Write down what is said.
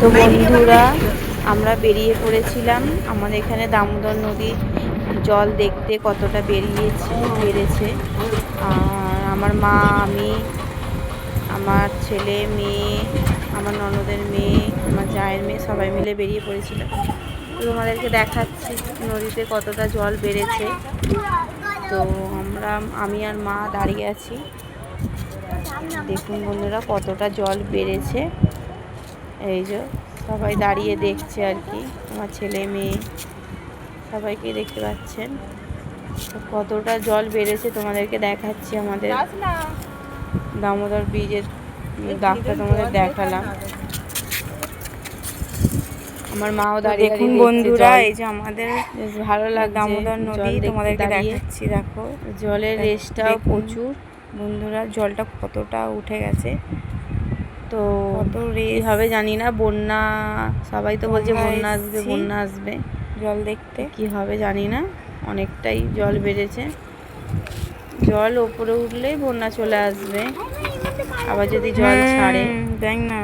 তো বন্ধুরা, আমরা বেরিয়ে পড়েছিলাম আমাদের এখানে দামোদর নদীর জল দেখতে কতটা বেড়েছে। আর আমার মা, আমি, আমার ছেলে, মেয়ে, আমার ননদের মেয়ে, আমার জায়ের মেয়ে সবাই মিলে বেরিয়ে পড়েছিলাম। তো তোমাদেরকে দেখাচ্ছি নদীতে কতটা জল বেড়েছে। তো আমি আর মা দাঁড়িয়ে আছি। দেখুন বন্ধুরা কতটা জল বেড়েছে। এই যে সবাই দাঁড়িয়ে দেখছে আর কি, আমার ছেলে মেয়ে সবাইকে দেখতে পাচ্ছেন। তো কতটা জল বেড়েছে তোমাদেরকে দেখাচ্ছি। আমাদের দামোদর ব্রিজের দাগটা তোমাদের দেখালাম। আমার মাও দাঁড়িয়ে দেখুন বন্ধুরা, এই যে আমাদের বেশ ভালো লাগে দামোদর নদী তোমাদেরকে দেখাচ্ছি। দেখো জলের রেসটাও প্রচুর বন্ধুরা, জলটা কতটা উঠে গেছে। তো কত রেস হবে জানি না, বন্যা সবাই তো বলছে বন্যা আসবে বন্যা আসবে, জল দেখতে কি হবে জানি না। অনেকটাই জল বেড়েছে, জল ওপরে উঠলেই বন্যা চলে আসবে। আবার যদি জল ছাড়ে দেখ না